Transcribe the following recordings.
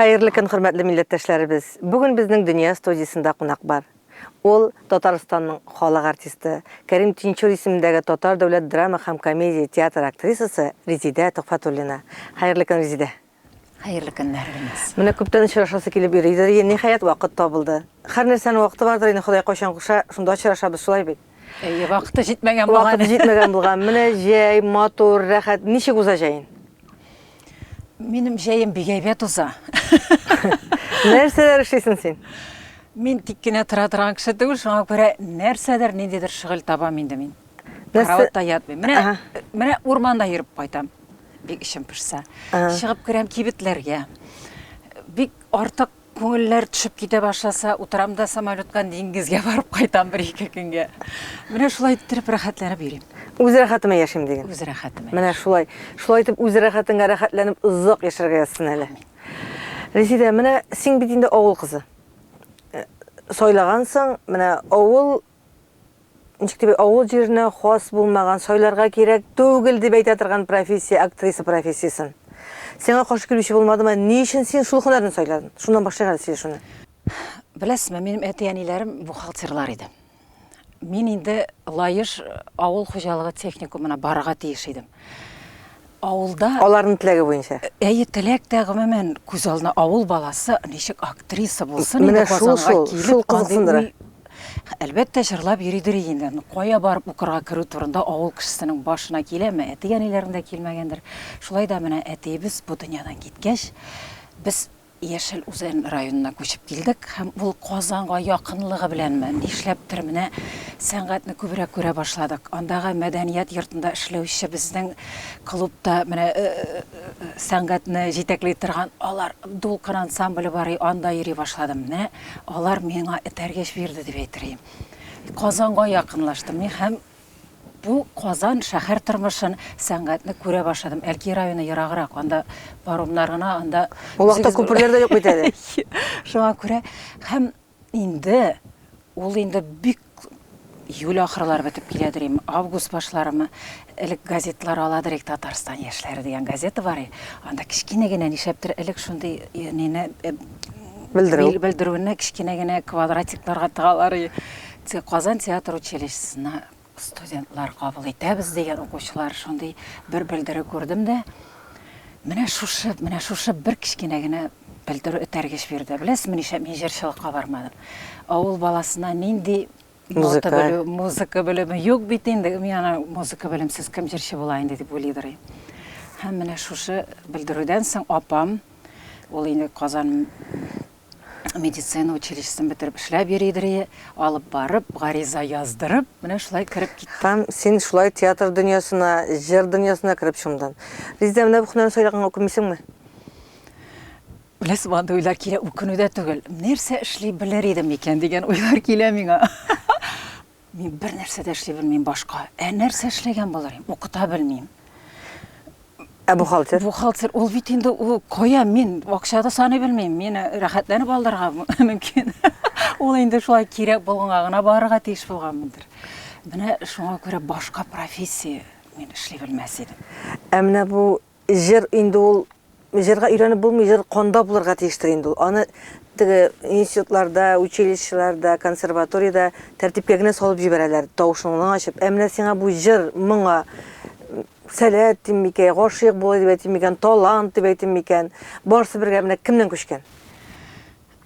Hayırlı kün, hürmetli milletteslerimiz. Bugün bizning Dünya Studiyasında qo'noq бар. Ol Tataristonning xalq artisti, Karim Tinchur ismidagi Tatar davlat drama ham komediya teatr aktrisasi Rezida Tuhfatullina. Hayırlı kün Rezida. Hayırlı günleriniz. Mene köpten uchrashasi kelib yurdi. Nihayat vaqt topildi. Har narsaning vaqti bardir. Endi Xudoy qo'shan qo'sha shunda uchrashamiz shulay bit. Vaqti yetmagan bo'lgan. Vaqti yetmagan bo'lgan. Mene jay, motor, rahat, nishik uzajayin. Benim şeyim bir geybet uza. Nerseler işleysin sen? Men tikkine tıra kişi değil, şuna göre nerseler nedir şıgıl tabam indi men. Karavatta yatmayım. Mene ormanda yürüp baytam. Bir işim pişse. Шығып көрем kibitlerge. Bir artık көңіллер düşüp gide başlasa, oturamda samolyotkan dengizge barıp qaytam bir-iki günge. Mene şulay ettirip rahatlanıp yürüyüm. Öz rahatıma yaşayım degen. Öz rahatıma. Mene şulay etip öz rahatınga rahatlanıp ızık yaşarga yazsın hele. Rezida, mene sen bitinde oğul kızı. Soylagansın, mene oğul oğul жерine xos bulmagan, soylarga kerek tөгіл деп айтатырған профессия, актриса профессиясын. Сеңа хош келуші болмады ма? Не үшін сен шулхынарын сойладың? Шундан башlayalım сен шуны. Білесің, менің әтиәнилерім бухгалтерлар еді. Мен енді лайыш ауыл қожалығы техникумына барыға тиіш едім. Ауылда... Олардың тілегі бойынша. Тілек тәғімі мен көз алдына ауыл баласы нешік актриса болсын. Міне шул қызықсындыра. Әлбәттә жырлап йөридер инде. Қоя барып укырга керү турында авыл кешесенең башына киләме? Әтигәниләрендә килмәгәндер. Шулай да менә әтиебез бу дөньядан киткәч, без Яшел Үзән районына күчеп килдек һәм ул Казанга якынлыгы беләнме, нишләптер менә сәнгатьне күбрәк күрә башладык. Андагы мәдәният йортында эшләүче безнең клубта менә сәнгатьне җитәкли торган алар Дулкын ансамбле бар, анда йөри башладым. Менә алар миңа этәргәч бирде дип әйтергә. Казанга якынлаштым һәм bu Казан шәһәр тормышын, сәнгатьне күрә башладым. Әлки районы ераграк, анда паромнар гына, анда Ул вакытта күперләр дә юк бит әле. Шуңа күрә һәм инде ул инде бик июль ахырлары бетеп киләдер, август башларымы элек газетлар аладыр, Татарстан яшьләре дигән газета бар. Анда кичкенә генә нишәптер элек шундый нене белдерүне кичкенә генә квадратикларга тыгалар. Казан театр училищесына студентлар кабул итәбез дигән укучылар шундый бер белдерү күрдем дә. Менә шушы бер кичкенә генә белдерү этәргәч бирде. Беләсезме, мин җырчылыкка бармадым. Авыл баласына нинди музыка белеме юк бит инде. Мин музыка белемсез кем җырчы була инде дип уйлыйдыр. Һәм менә шушы белдерүдән соң апам, ул инде Казан медицина училищесін бітіріп эшләп йөридер, алып барып, гариза яздырып, менә шулай кіріп киттем. Там сен шулай театр дөньясына, җыр дөньясына кіріп шумдан. Резидә, менә бу хунарын сөйләгәнгә үкенмисеңме? Беләсез, анда уйлар килә, үкенүдә түгел. Нәрсә эшли белер идем икән дигән уйлар килә миңа. Мин бер нәрсә дә эшли белмим башка. Нәрсә эшләгән булыр? Укыта белмим. Бухгалтер, ул бит инде коя, мин акчада саный белмим, мин рәхәтләнеп алдарга мөмкин. Ул инде шулай кирәк булганга гына барырга тиеш булганмындыр. Менә шуңа күрә башка профессия мин эшли белмәс идем. Менә бу җыр инде ул җырга өйрәнеп булмый, җыр канда булырга тиештер инде ул. Аны теге институтларда, училищеларда, консерваториядә тәртипкә генә салып җибәрәләр, тавышыңны ачып. Менә сиңа бу җыр моңа сәләт димикән, гашыйк булды дип әйтмикән, талант дип әйтмикән, барсы бергә менә кемнән күчкән?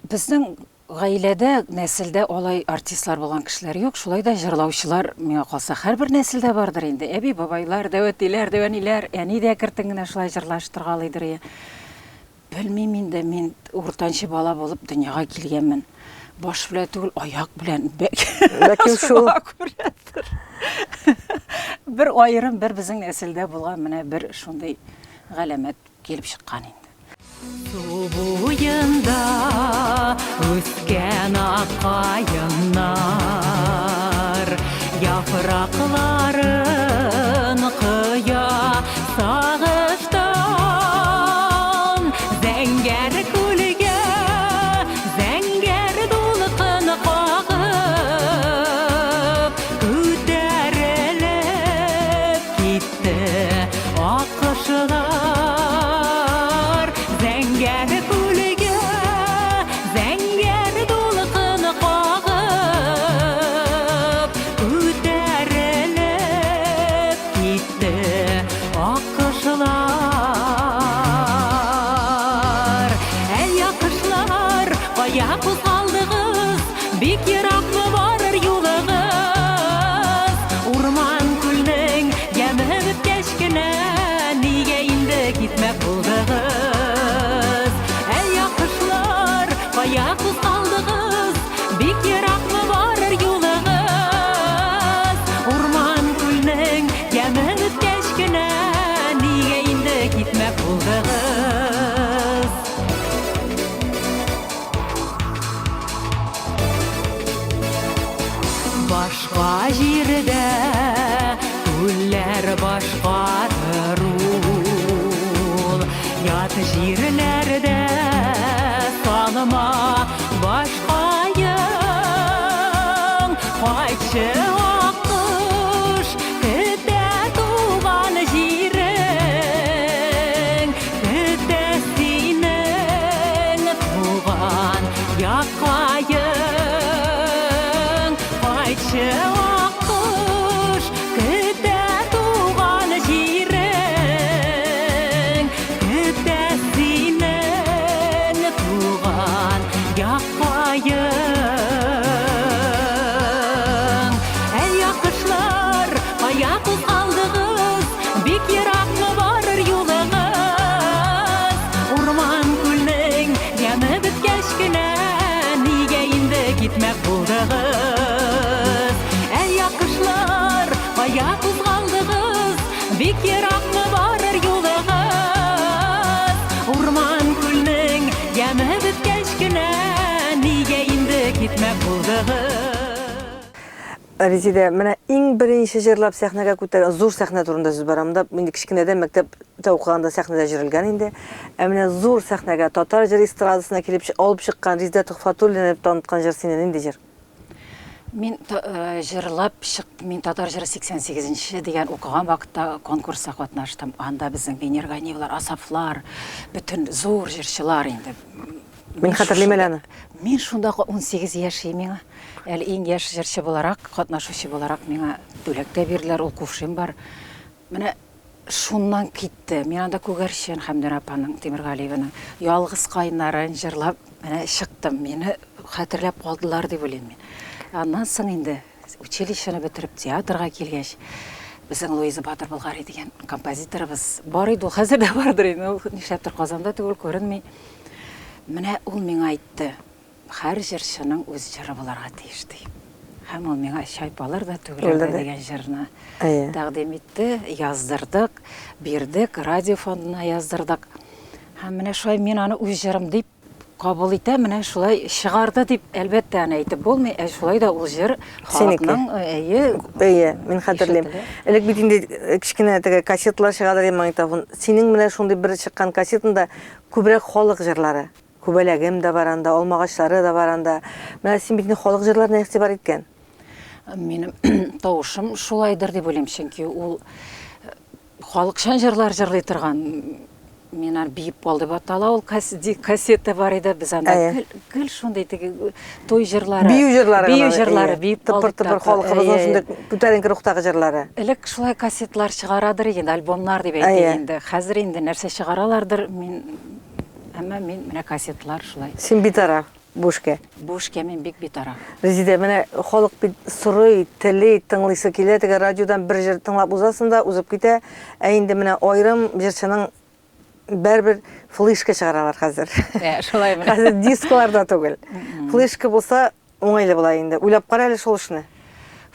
Безнең гаиләдә, нәселдә алай артистлар булган кешеләр юк, шулай да җырлаучылар миңа калса һәрбер нәселдә бардыр инде. Әби бабайлар, дәвәтиләр, дәвәниләр, әни дә кертен генә шулай җырлаштыргалыйдыр. Белмим инде, мин уртанчы бала булып дөньяга килгәнмен. Баш белән түгел, аяк белән бәки шул. Бер айырым, бер безнең нәселдә булган менә бер шундый галәмәт килеп чыккан инде. Су буенда үскән аккаеннар, яфракларын кыя сагыштан, зәңгәр күлгә, зәңгәр дулкын кагып, күтәрелеп китте аккошылар, зәңгәр күлгә. Башка җирдә күлләр башкарыр ул, ят җирләрдә саныма башкаең. Кайтчы аккош, көтә туган җирең, көтә синең туган яккаең. Кайтчы аккош, көтә туган җирең, көтә синең туган яккаең. Бик еракмы барыр юлыгыз, урман күлнең яны беткәч кенә, нигә инде китмәк булдыгыз? Якышлар, кая кузгалдыгыз, бик еракмы барыр юлыгыз, урман күлнең яны беткәч кенә, нигә инде китмәк булдыгыз? Резида, менә иң беренче җырлап сәхнәгә күтәргән зур сәхнә турында сүз барамда. Инде кичкенәдән мәктәптә укыганда сәхнәдә җырлган инде. Ә менә зур сәхнәгә татар җыр эстрадасына килеп алып чыккан Резида Төхфәтуллина дип таныткан җыр синең инде җыр. Мин җырлап чыктым. Мин татар җыры 88-нче дигән укыган вакытта конкурска катнаштым. Анда безнең Венерганиевлар, Асафлар, бөтен зур җырчылар инде. Мин хәтерлим әле аны. Мин шунда 18 яшь миңа. Әле иң яшь җырчы буларак, катнашучы буларак миңа бүләктә бирделәр, ул кувшин бар. Менә шуннан китте. Мин анда Күгәрчен Хәмдә апаның, Тимергалиеваның ялгыз кайнарын җырлап менә чыктым. Мине хәтерләп калдылар дип уйлыйм мин. Аннан соң инде училищены бетереп театрга килгәч, безнең Луиза Батыр Болгари дигән композиторыбыз бар иде, хәзер дә бардыр инде. Ул нишләптер Казанда түгел күренми. Менә ул миңа әйтте, һәр җырчының үз җыры буларга тиеш ди. Һәм ул миңа Чайпалар да түгел дигән җырны тәкъдим итте, яздырдык, бирдек, радио фондына яздырдык. Һәм менә шулай мин аны үз җырым дип кабул итә, менә шулай чыгарды дип әлбәттә аны әйтеп булмый, шулай да ул җыр халыкның мин хәтерлим. Элек бит инде кичкенә теге кассеталар чыгадыр магнитофон. Синең менә шундый бер чыккан кассетында күбрәк халык җырлары. Күбәләгем дә бар анда, Алмагачлары да бар анда. Менә син бит халык җырларына игътибар иткән. Минем тавышым шулайдыр дип уйлыйм, чөнки ул халыкчан җырлар җырлый торган. Мин аны биеп калды батала, ул кассета бар иде, без анда гел шундый теге той җырлары. Бию җырлары биеп калды. Тыпыр-тыпыр халкыбызның шундый күтәренке рухтагы җырлары. Элек шулай кассетлар чыгарадыр инде, альбомнар дип әйтик инде. Хәзер инде нәрсә чыгаралардыр, әмма мин менә кассетлар шулай. Син битараф, бушка. Бушка мин бик битараф. Резида, менә халык бит сорый, теле тыңлыйсы килә, теге радиодан бер җыр тыңлап узасын да узып китә. Ә инде менә айрым җырчының бер флешка чыгаралар хәзер. Шулай менә. Хәзер дискларда түгел. Флешка булса уңайлы була инде. Уйлап кара әле шул эшне.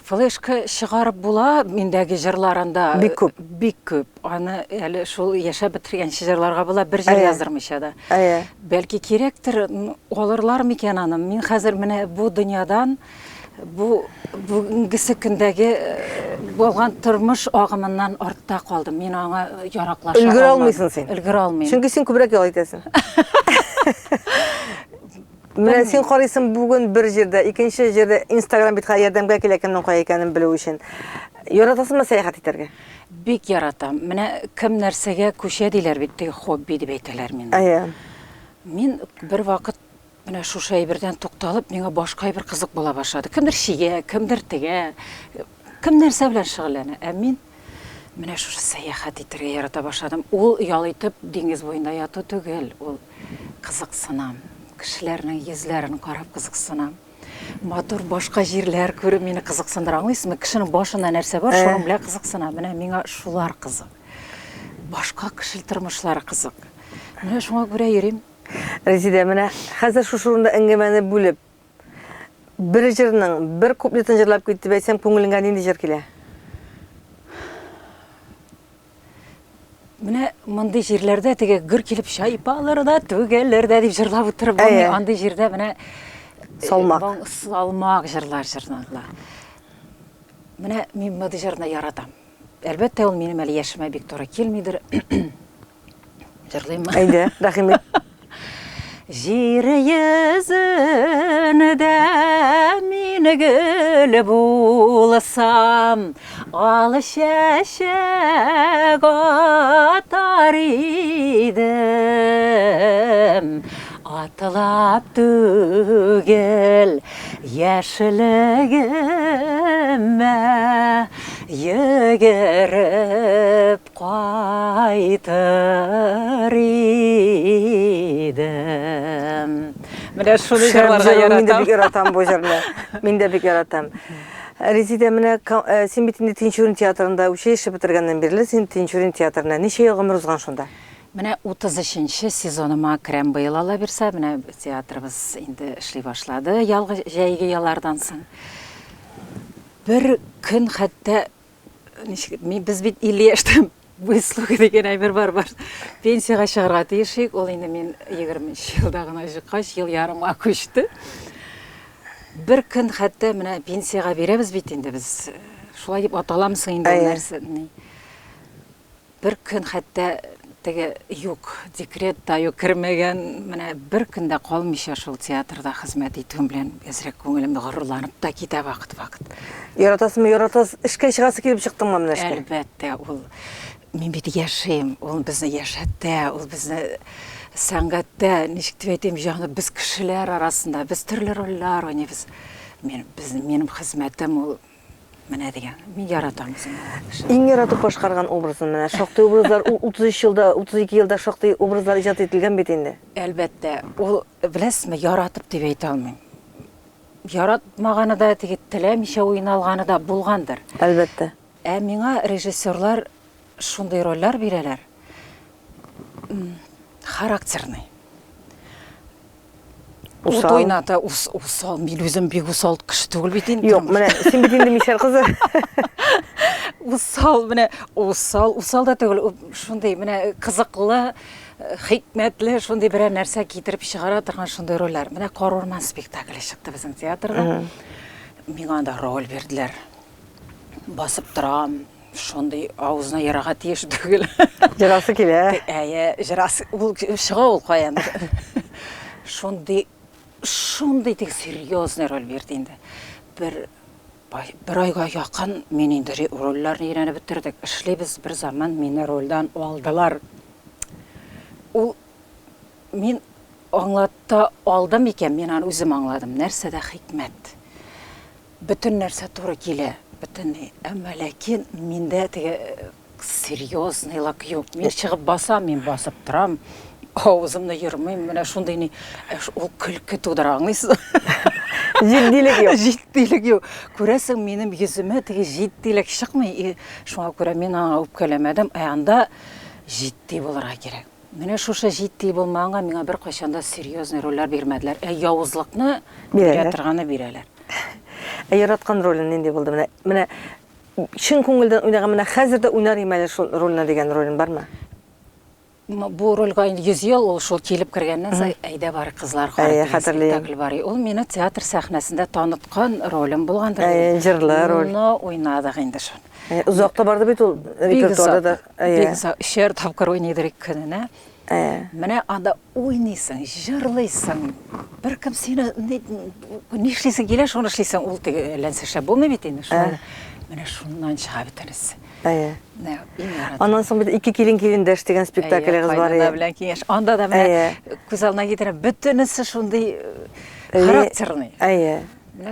Флешка чыгарып була, миндәге җырларында бик күп. Аны әле шул яшәп бетергән җырларга була бер җыр яздырмыйча да. Бәлки кирәктер, алырлар микән аны. Мин хәзер менә бу дөньядан, бүгенге көндәге булган тормыш агымыннан артта калдым. Мин аңа яраклаша алмыйм. Өлгерә алмыйсың син. Өлгерә алмыйм. Чөнки син күбрәк ял итәсең. Менә син карыйсың бүген бер җирдә, икенче җирдә Instagram бит ярдәмгә килә кемнең кая икәнен белү өчен. Яратасыңмы сәяхәт итәргә? Бик яратам. Менә кем нәрсәгә күчә диләр бит, хобби дип әйтәләр мине. Мин бер вакыт менә шушы әйбердән тукталып, миңа башка бер кызык була башлады. Кемдер шигә, кемдер тегә, кем нәрсә белән шөгыльләнә. Ә мин менә шушы сәяхәт итәргә ярата башладым. Ул ял итеп диңгез буенда яту түгел, ул кызыксынам. Кешеләрнең йөзләрен карап кызыксынам. Матур башка җирләр күреп мине кызыксындыра. Аңлыйсызмы? Кешенең башында нәрсә бар, шуның белән кызыксынам. Менә миңа шулар кызык. Башка кеше тормышлары кызык. Менә шуңа күрә йөрим. Резида, менә хәзер шушы урында әңгәмәне бүлеп, бер җырның бер куплетын җырлап китеп әйтсәм, күңелеңгә нинди җыр килә? Менә мондый җирләрдә теге гөр килеп Чайпаларда түгелләрдә дип җырлап утырып, андый җирдә менә салмак җырлар җырланалар. Менә мин моды җырны яратам. Әлбәттә, ул минем әле яшемә бик туры килмидер. Җырлыйммы? Әйдә, рәхимет. Жир йөзенде мин гөл булсам, ал чәчәк атар идем. Атылап түгел яшілігіме йөгеріп қайтыр идем. Менә шуны җырларга Мин дә бик яратам. яратам бу җырны. Мин дә бик яратам. Резида, менә син бит инде Тинчурин театрында училище бетергәннән бирле син Тинчурин театрына ничә ел гомер узган шунда? Менә 33-нче сезоныма керәм быел ала бирсә, менә театрыбыз инде эшли башлады, ялгы җәйге яллардан соң. Бер көн хәтта без бит 50 яшьтә выслуга дигән әйбер бар. Пенсияга чыгарга тиешик, ул инде мин 20 елда гына чыккач, ел ярымга күчте. Бер көн хәтта менә пенсияга бирәбез бит инде без. Шулай дип аталамсың инде нәрсә. Бер көн хәтта теге юк, декретта юк кермәгән, менә бер көндә калмыйча шул театрда хезмәт итүем белән әзрәк күңелем горурланып та китә вакыт. Яратасыңмы, яратас, эшкә чыгасы килеп чыктыңмы менә эшкә? Әлбәттә, ул мин бит яшәйм, ул безне яшәтә, ул безне сәнгатьтә, ничек дип әйтим, ягъни без кешеләр арасында, без төрле рольләр уйныйбыз. Минем хезмәтем ул менә дигән. Мин яратам үземне. Иң яратып башкарган образың менә шактый образлар 33 елда, 32 елда шактый образлар иҗат ителгән бит инде. Әлбәттә, ул беләсезме, яратып дип әйтә алмыйм. Яратмаганы да, теге теләмичә уйналганы да булгандыр. Әлбәттә. Ә миңа режиссерлар шундый рольләр бирәләр. Характерный. Усал. Ойната, усал, мин үзем бик усал кеше түгел бит инде. Юк, менә син бит инде Мишәр кызы. Усал, менә усал да түгел, шундый менә кызыклы, хикмәтле, шундый берәр нәрсә китереп чыгара торган шундый рольләр. Менә Карурман спектакле чыкты безнең театрда. Миңа да роль бирделәр. Басып торам, шундый авызына ярага тиеш түгел. Җырасы килә. Әйе, җырасы ул чыга ул каян. Шундый тик серьезный роль бирде инде. Бер айга якын мин инде рольләрне өйрәнеп бетердек. Эшлибез бер заман мине рольдән алдылар. Ул мин аңлатта алдым икән, мин аны үзем аңладым. Нәрсәдә хикмәт. Бөтен нәрсә туры килә. Бөтенләй. Әмма ләкин миндә теге серьезныйлык юк. Мин чыгып басам, мин басып торам. Авызымны йөрмәйм, менә шундый ни ул көлке тудыра, аңлыйсыз? Җитдилек юк. Җитдилек юк. Күрәсең, минем йөземә теге җитдилек чыкмый. Шуңа күрә мин аңа үпкәләмәдем. Анда җитди булырга кирәк. Менә шушы җитди булмаганга миңа бер кайчанда серьезный рольләр бирмәделәр. Явызлыкны бирә торганы бирәләр. Яраткан ролең нинди булды менә? Менә чын күңелдән уйнаган, менә хәзер дә уйнар имәле шул рольне дигән ролең бармы? Бу рольгә инде 100 ел ул шул килеп кергәннән соң әйдә бар кызлар спектакль бар. Ул мине театр сәхнәсендә таныткан ролем булгандыр. Җырлы роль. Ны уйнадык инде шуны. Узакта барды бит ул репертуарда да. Бик шәр тапкыр уйныйдыр көненә. Менә анда уйныйсың, җырлыйсың. Беркем сине нишлисең килә, шуны эшлисең, ул теге ләнсәшә булмый бит инде шуны. Менә шуннан чыга бит инде. Аннан соң бит ике килен-килендәш дигән спектаклегез бар иде. Белән киңәш. Анда да менә күз алдына китерә бөтенесе шундый характерный.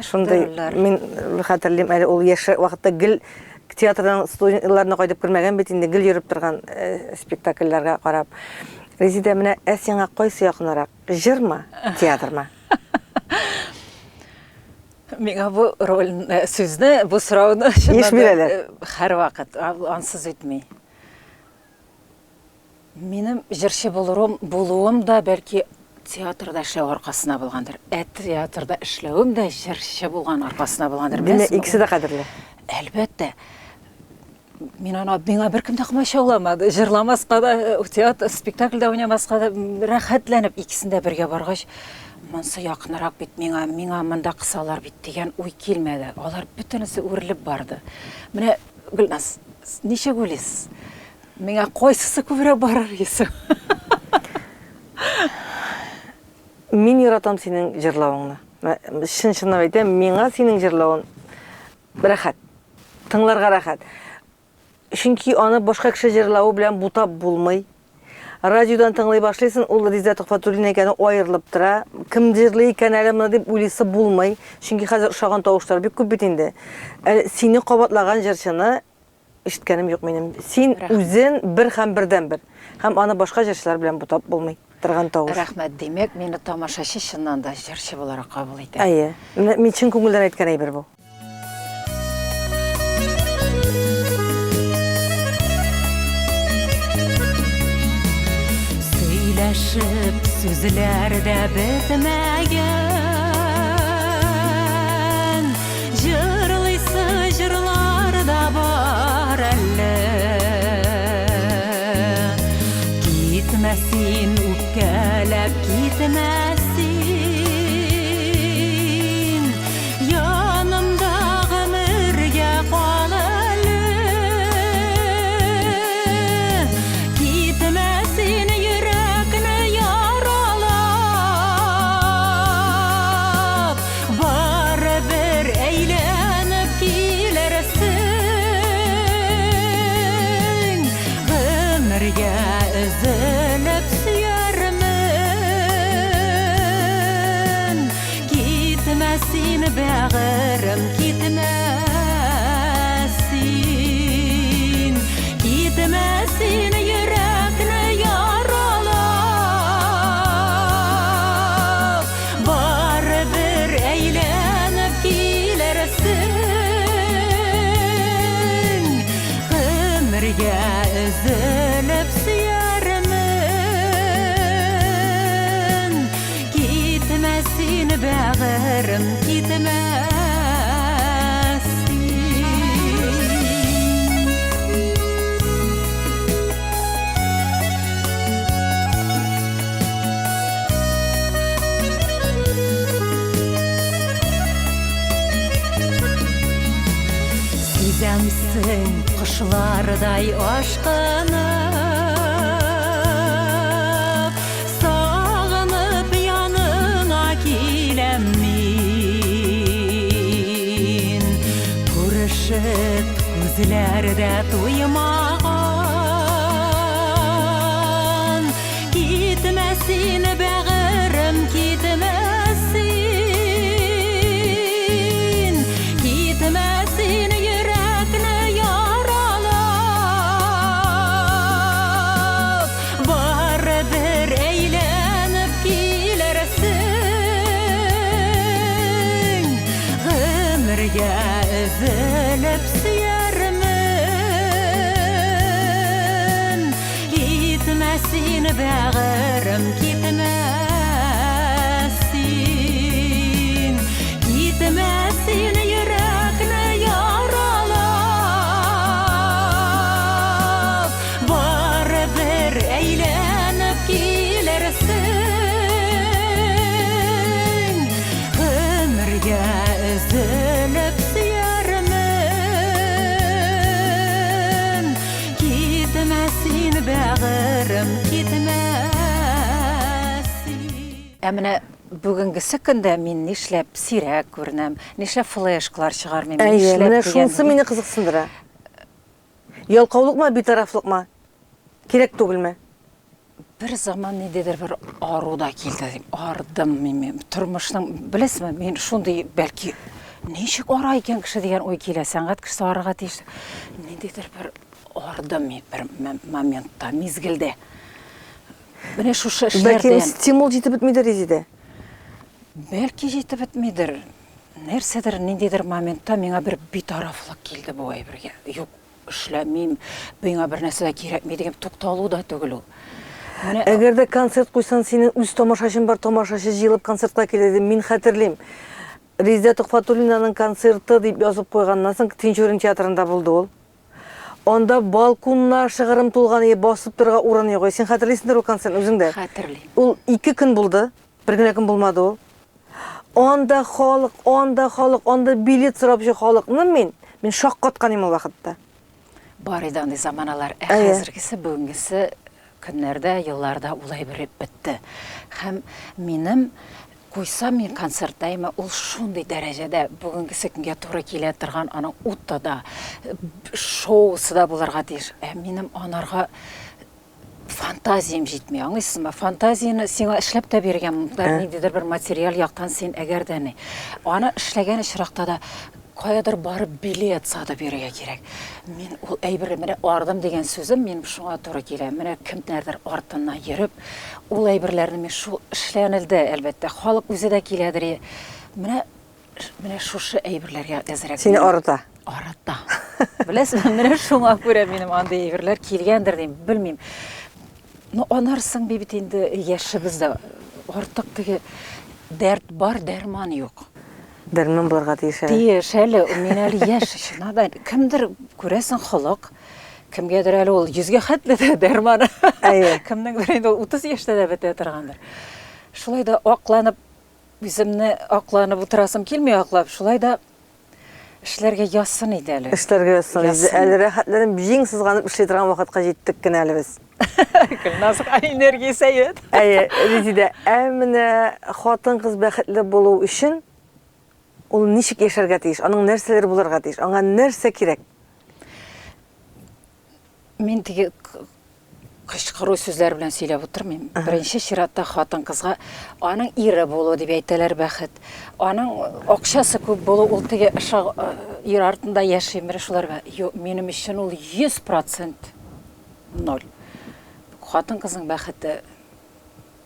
Шундый мин хәтерлим, әле ул яшь вакытта гел театрдан студентларны кайдып кермәгән бит инде, гел йөреп торган спектакльләргә карап. Резида, менә сиңа кайсы якынрак? Җырмы, театрмы? Миңа бу роль сүзне, бу сорауны һәр вакыт ансыз үтми. Минем җырчы булуым да бәлки театрда эшләү аркасына булгандыр. Театрда эшләүем дә җырчы булган аркасына булгандыр. Менә икесе дә кадерле. Әлбәттә. Миңа беркем дә кымачауламады. Җырламаска да, театр спектакльдә уйнамаска да рәхәтләнеп икесендә бергә баргач, Монсы якынрак бит миңа монда кысалар бит дигән уй килмәде. Алар бөтенесе үрелеп барды. Менә Гөлназ, ничек уйлыйсыз? Миңа кайсысы күбрәк барыр исе? Мин яратам синең җырлавыңны. Чын-чынлап әйтәм, миңа синең җырлавың рәхәт. Тыңларга рәхәт. Чөнки аны башка кеше җырлавы белән бутап булмый. Радиодан тыңлый башлыйсың, ул Реза Төхфәтуллина икәне аерылып тора. Кем җырлый икән әле моны дип уйлыйсы булмый. Чөнки хәзер ошаган тавышлар бик күп бит инде. Сине кабатлаган җырчыны ишеткәнем юк минем. Син үзең бер һәм бердән бер. Һәм аны башка җырчылар белән бутап булмый. Торган тавыш. Рәхмәт, демәк, мине тамашачы чыннан да җырчы буларак кабул итә. Әйе. Мин чын күңелдән әйткән әйбер бу. Сөйләшеп сүзләрдә бетмәгән, җырлыйсы җырларда бар әле. Китмәсин үпкәләп китмәсин, янымда гомергә кал әле. Китмәсин йөрәкне яралап, барыбер әйләнеп килерсең. Гомергә өзелеп сөярмен, китмәсин бәгырем, китмәсин. Китмәсин йөрәкне яралап, барыбер әйләнеп килерсең. Гомергә өзелеп сөярмен, китмәсин бәгырем, китмәсин. Сизәмсең кошлардай ашкынып, сагынып яныңа киләм мин. Күрешеп күзләрдә туймаган, китмәсин бәгырем, китмәсин. Китмәсин йөрәкне яралап, барыбер әйләнеп килерсең. Гомергә өзелеп сөярмен, китмәсин бәгырем, китмәсин. Китмәсин йөрәкне яралап, барыбер әйләнеп килерсең. Гомергә өзелеп сөярмен, китмәсин бәгырем, китмәсин. Менә бүгенгесе көндә мин нишләп сирәк күренәм, нишләп флешкалар чыгармыйм, Әйе, менә дигән- шунысы мине кызыксындыра. Ялкаулыкмы, битарафлыкмы? Кирәк түгелме? Бер заман ниндидер бер ару да килде, дим. Ардым мин тормышның, беләсезме, мин шундый бәлки ничек ара икән кеше дигән уй килә. Сәнгать кеше арыга тиеш. Ниндидер бер ардым мин бер моментта, мизгелдә. Менә шушы Бәлки эшләрдән стимул җитеп бетмидер иде. бәлки җитеп бетмидер. Нәрсәдер, ниндидер моментта миңа бер битарафлык килде бу әйбергә. Юк, эшләмим, миңа бер нәрсә кирәкми дигән тукталу да түгел ул. Менә Әгәр дә концерт куйсаң, синең үз тамашачың бар, тамашачы җыелып концертка килде. Мин хәтерлим. Реза Төхфәтуллинаның концерты дип язып куйганнан соң Тинчурин театрында булды ул. Анда балконнар шыгырым тулган, басып торга урын юк. Син хәтерлисеңдер ул концертны үзеңдә. хәтерлим. Ул 2 көн булды. Bir gün kим bulmadı ol. Onda халык, onda билет сорап жүр халыкны мен шок катканым ул вакытта. Бар иде андый заманалар. Әйе. Хәзергесе, бүгенгесе көннәрдә, елларда улай бер бетте. Һәм минем куйсам мин концерттаймы, ул шундый дәрәҗәдә бүгенгесе көнгә туры килә торган аның уты да, шоусы да булырга тиеш. Минем анарга фантазиям җитми, аңлыйсызмы? Фантазияны сиңа эшләп тә биргән, ниндидер бер материал яктан син әгәр дә ни. Аны эшләгән очракта да каядыр барып билет сатып бирергә кирәк. Мин ул әйберне менә ардым дигән сүзем мин шуңа туры килә. Менә кемнәрдер артыннан йөреп, ул әйберләрне мин шу эшләнелде, әлбәттә. Халык үзе дә киләдер. Менә шушы әйберләргә әзрәк. Сине арыта. Арыта. Беләсезме, менә шуңа күрә минем андый әйберләр килгәндер дим, белмим. Ну, анарсың бит инде яшебездә артык теге дәрт бар, дәрман юк. Дәрмен булырга тиеш. Тиеш әле, мин әле яшь, шунда кемдер күрәсең холык, кемгәдер әле ул 100-гә хәтле дә дәрманы. Әйе. Кемнеңдер инде 30 яшьтә дә бетә торгандыр. Шулай да акланып, үземне акланып утырасым килми аклап, шулай да эшләргә ясын иде әле. Эшләргә ясын. Әле рәхәтләнеп җиң сызганып эшли торган вакытка җиттек кенә әле без. Насык энергия сәет. Әйе, Резида, әміне хатын кыз бәхетле булу өчен ул ничек яшәргә тиеш? Аның нәрсәләр булырга тиеш? Аңа нәрсә кирәк? Мин теге кычкыру сүзләр белән сөйләп утырмыйм. Беренче чиратта хатын кызга аның ире булу дип әйтәләр бәхет. Аның акчасы күп булу, ул теге ир артында яшимер шуларга. Юк, минем өчен ул 100% 0. Хатын кызның бәхете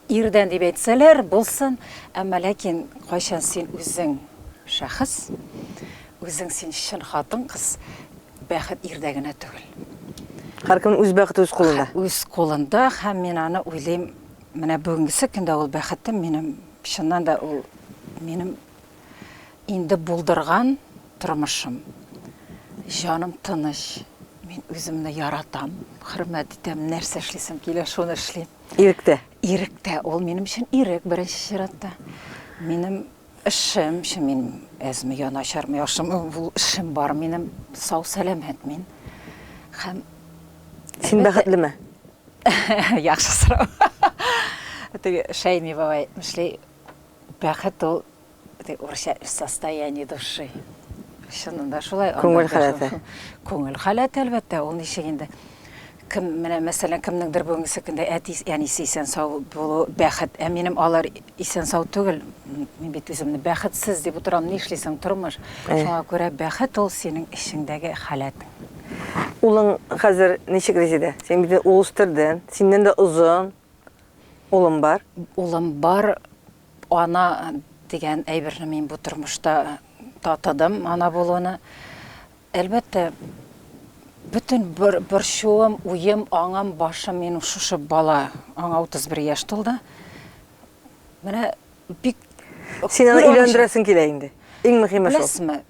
ирдән дип әйтсәләр булсын, әмма ләкин кайчан син үзең шәхес, үзең син өчен хатын кыз бәхет ирдә генә түгел. Һәркем үз бәхете үз кулында. Үз кулында, һәм мин аны уйлыйм, менә бүгенгесе көндә ул бәхетем минем чыннан да ул минем инде булдырган тормышым. Җаным тыныч. Мин үземне яратам, хөрмәт итәм, нәрсә эшлисем килә, шуны эшлим. Иректә. Иректә, ул минем өчен ирек беренче чиратта. Минем эшем, мин әзме яначармы, яхшымы, ул эшем бар, минем сау сәламәт мин. Һәм Син бәхетлеме? яхшы сорау. Теге Шәйми бабай эшли, бәхет ул урысча состояние души. Шунында шулай. Күңел халәте. Күңел халәте әлбәттә, ул ничек инде. Кем менә мәсәлән кемнеңдер бүгенге көндә әти, ягъни исән сау булу бәхет, ә минем алар исән сау түгел. Мин бит үземне бәхетсез дип утырам, ни эшлисең тормыш. Шуңа күрә бәхет ул синең эчеңдәге халәтең. Улың хәзер ничек Резида? Син бит ул үстердең, синнән дә узын улым бар. Улым бар, ана дигән әйберне мин бу тормышта татыдым, ана булуны. Әлбәттә, бүтән бер шуым, уем, аңам, башым минем шушы бала, аңа 31 яшь тулды. Менә бик Син аны өйләндерәсең килә инде. Иң мөһиме шул. Беләсезме?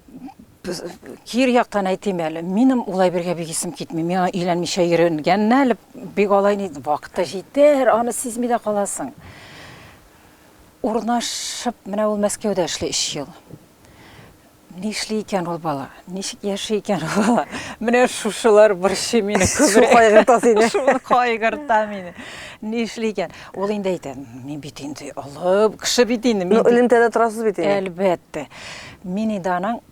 Кир яктан әйтим әле, минем улай бергә бик исем китми. Мин өйләнмичә йөргәнне әле бик алай ни вакытта җитәр, аны сизми дә каласың. Урнашып, менә ул Мәскәүдә эшли 3 ел. Ни эшли икән ул бала? Ничек яши икән ул бала? Менә шушылар берче мине күбрәк кайгырта сине. Шуны кайгырта мине. Ни эшли икән? Ул инде әйтә, мин бит инде алып, кеше бит инде. Ну, элемтәдә торасыз бит инде. Әлбәттә. Мин инде аның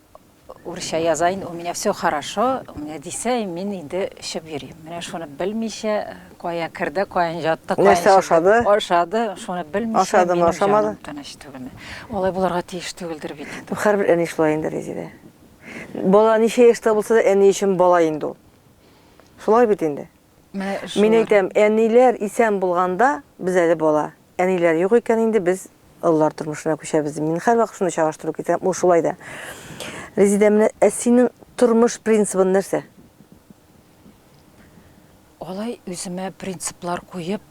урысча язайын, у меня все хорошо, у меня дисә, мин инде эчеп йөрим. Менә шуны белмичә, кая керде, каян жатты, Нәрсә ашады? Ашады, шуны белмичә. Ашадымы, ашамады? Тыныч түгелме? Алай булырга тиеш түгелдер бит инде. Һәрбер әни шулай инде Резида. Бала ничә яшьтә булса да әни өчен бала инде ул. Шулай бит инде. Мин әйтәм, әниләр исән булганда без әле бала. Әниләр юк икән инде без ыллар тормышына күчәбез. Мин һәрвакыт шуны чагыштырып китәм, ул шулай да. Резида, менә синең тормыш принцибың нәрсә? Алай үземә принциплар куеп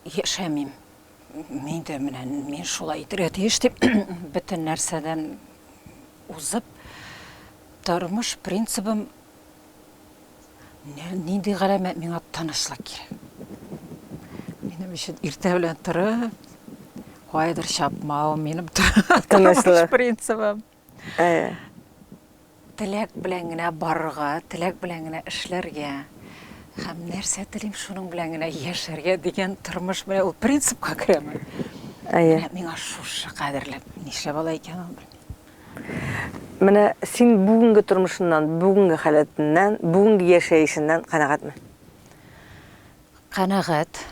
яшәмим. Мин дә менә мин шулай итәргә тиеш дип бөтен нәрсәдән узып тормыш принцибым нинди галәмәт миңа тынычлык кирәк. Минем Ишен иртә белән торып, кайдыр чапмау минем Тынычлык. тормыш принцибым. Әйе. Теләк белән генә барырга, теләк белән генә эшләргә, һәм нәрсә телим шуның белән генә яшәргә дигән тормыш белән ул принципка керәме. Әйе. Миңа шушы кадерләп нишләп ала икән ул белмим. Менә син бүгенге тормышыңнан, бүгенге халәтеннән, бүгенге яшәешеннән канәгатьме? Канәгать.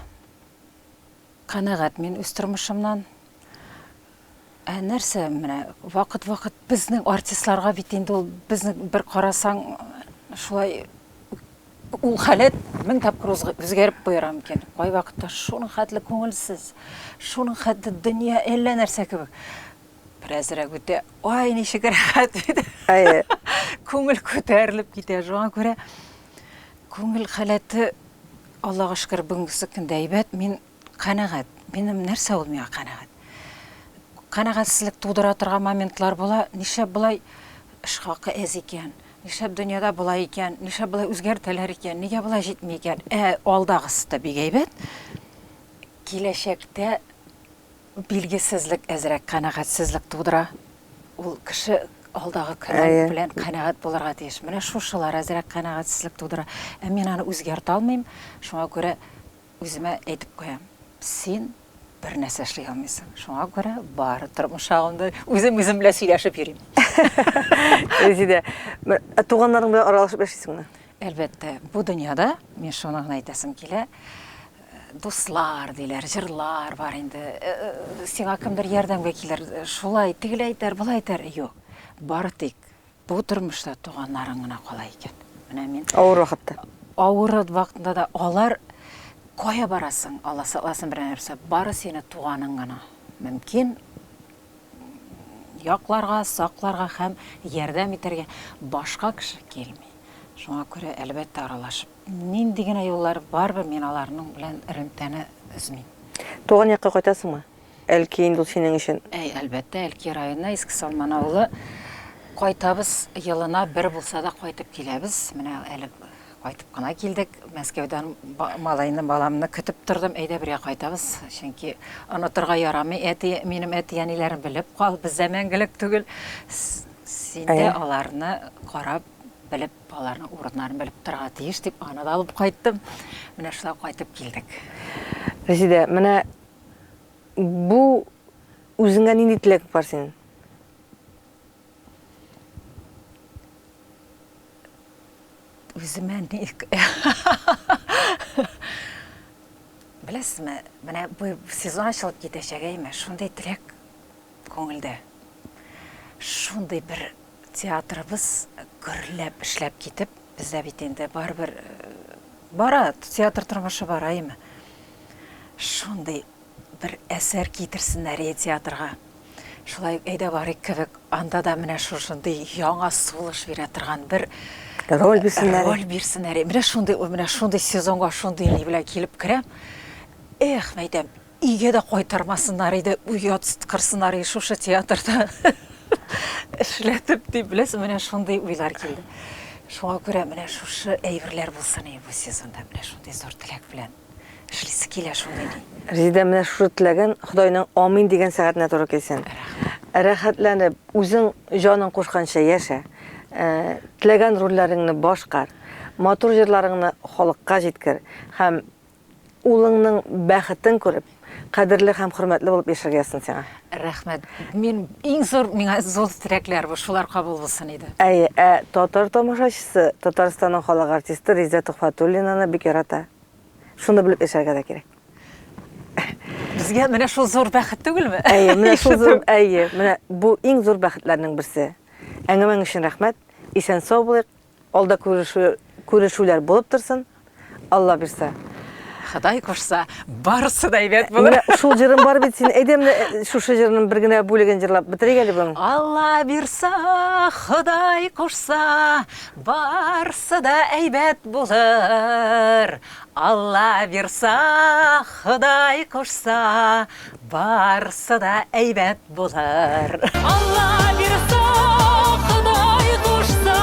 Канәгать мин үз тормышымнан. Нәрсә менә вакыт безнең артистларга бит инде ул безнең бер карасаң шулай ул халәт мең тапкыр үзгәреп куера микән. Кай вакытта шуның хәтле күңелсез, шуның хәтле дөнья әллә нәрсә кебек. Беразрак үтә, ай ничек рәхәт иде. Әйе. Күңел күтәрелеп китә. Шуңа күрә күңел халәте Аллага шөкер бүгенгесе көндә әйбәт. Мин канәгать. Минем нәрсә ул миңа канәгать? Канәгатьсезлек тудыра торган моментлар була. Нишләп булай эш хакы әз икән? Нишләп дөньяда булай икән? Нишләп булай үзгәртәләр икән? Нигә булай җитми икән? Алдагысы да бик әйбәт. Киләчәктә билгесезлек әзрәк канәгатьсезлек тудыра. Ул кеше алдагы көне белән канәгать булырга тиеш. Менә шушылар әзрәк канәгатьсезлек тудыра. Мин аны үзгәртә алмыйм. Шуңа күрә үземә әйтеп куям. Син бер нәрсә эшли алмыйсың. Шуңа күрә бар тормышагымда үзем белән сөйләшеп йөрим. Резида, туганнарың белән аралашып яшисеңме? Әлбәттә, бу дөньяда мин шуны гына әйтәсем килә. Дуслар диләр, җырлар бар инде. Сиңа кемдер ярдәмгә килер, шулай тигеләй әйтәр, булай әйтәр. Юк. Бары тик бу тормышта туганнарың гына кала икән. Менә мин Авыр вакытта. авыр вакытында да алар кая барасың? Алла сакласын берәр нәрсә. Бары сине туганың гына. Мөмкин якларга, сакларга һәм ярдәм итәргә башка кеше килми. Шуңа күрә әлбәттә аралашып. Нинди генә юллар барбы, мин аларның белән элемтәне өзмим. Туган якка кайтасыңмы? Әлки инде ул синең өчен. Әлбәттә, Әлки районына Иске Салман авылы кайтабыз, елына бер булса да кайтып киләбез. Менә әле кайтып кына килдек. Мәскәүдән малайны, баламны көтеп тордым. Әйдә бергә кайтабыз. Чөнки онытырга ярамый. Минем әти-әниләрем белеп кал, бездә мәңгелек түгел. Синдә аларны карап белеп, аларның урыннарын белеп торга тиеш дип, аны да алып кайттым. Менә шулай кайтып килдек. Резида, менә бу үзеңә нинди теләк бар синең? Үземә Беләсезме, менә бу сезон ачылып китәчәгәйме, шундый теләк күңелдә. Шундый бер театрыбыз гөрләп эшләп китеп, бездә бит инде барбер бара, театр тормышы бараймы. Шундый бер әсәр китерсеннәр театрга. Шулай әйдә барыйк кебек, анда да менә шушындый яңа сулыш бирә торган бер Роль бирсеннәр. Менә шундый сезонга шундый ни белән килеп керәм. Мәйтәм, өйгә дә кайтармасыннар иде, уят кырсыннар иде шушы театрда. Эшләтеп дип беләсез, менә шундый уйлар килде. Шуңа күрә менә шушы әйберләр булсын бу сезонда, менә шундый зур теләк белән эшлисе килә шундый. Резида, менә шушы теләген Худайның амин дигән сәгатенә туры килсен. Рәхәтләнеп, үзең җаның кушканча яшә. Теләгән рольләреңне башкар. Матур җырларыңны халыкка җиткер һәм улыңның бәхетен күреп, кадерле һәм хөрмәтле булып яшәргәсен сиңа. Рәхмәт. Миңа зур теләкләр бу, шулар кабул булсын иде. Татар тамашачысы, Татарстанның халык артисты Резида Тухфатуллинаны бик ярата. Шуны белеп яшәргә дә кирәк. Безгә менә шул зур бәхет түгелме? Менә шул зур, менә бу иң зур бәхетләрнең берсе. Әңгәмәң өчен рәхмәт. Исән сау булыйк. Алда күрешүләр булып торсын. Алла бирсә. Ходай кушса, барысы да әйбәт булыр. Менә шул җырым бар бит, син әйдәм шушы җырның бер генә бүлеген җырлап бетерик әле бүген. Алла бирсә, Ходай кушса, барысы да әйбәт булыр. Алла бирсә, Ходай кушса, барысы да әйбәт булыр. Алла бирсә, Ходай кушса,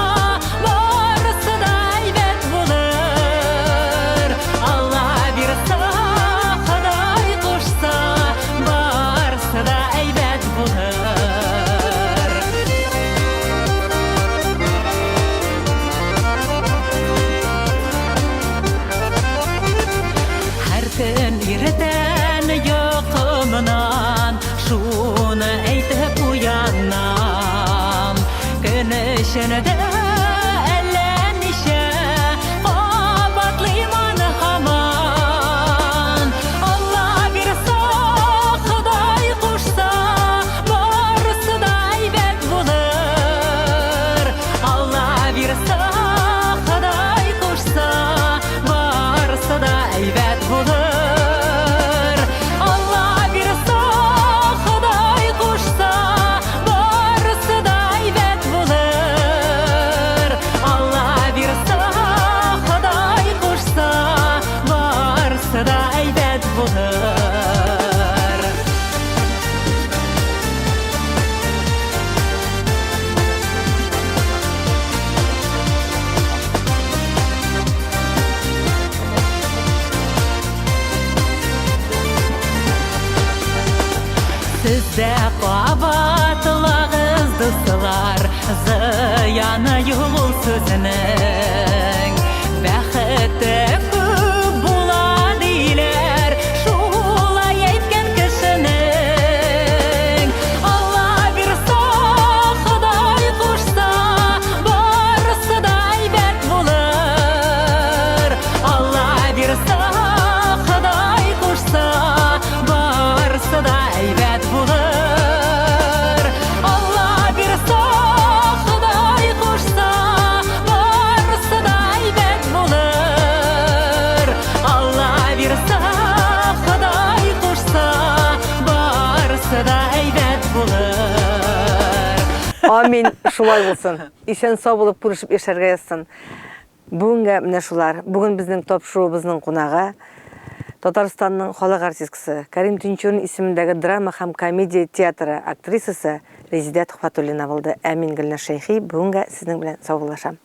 барысы да әйбәт булыр. Алла бирсә, Ходай ішінде әлі неше қабатлы иманы хаман. Алла берса, Құдай қошса, барысы да әйбәт болыр. Алла берса, Құдай қошса, барысы да әйбәт болыр. Алла берса, Құдай қошса, барысы да әйбәт болыр. Алла берса, Құдай қошса, барысы да әйбәт болыр. Сізді қабатлағыз достылар, зияны юл сөзінің. Бәхеті көп болады дейлер, шулай әйткен кішінің. Алла берса, Құдай қошса, барысы да әйбәт болыр. Алла берса, Құдай қошса, барысы да әйбәт болыр. Алла берса, Құдай қошса, барысы да әйбәт болыр. Алла берса, Құдай қошса, барысы да әйбәт болыр. Амин, шулай болсын. Ишен сау болып күрішіп ешәрге язсын. Бүгінгі міне шулар. Бүгін біздің топ шоуымыздың қонағы Татарстанның халық артисткасы Карим Тинчурин исемендәге драма һәм комедия театры актрисасы Резида Тухфатуллина булды. Әмин Гөлнәр Шәйхи бүгенге сезнең белән саубуллашам.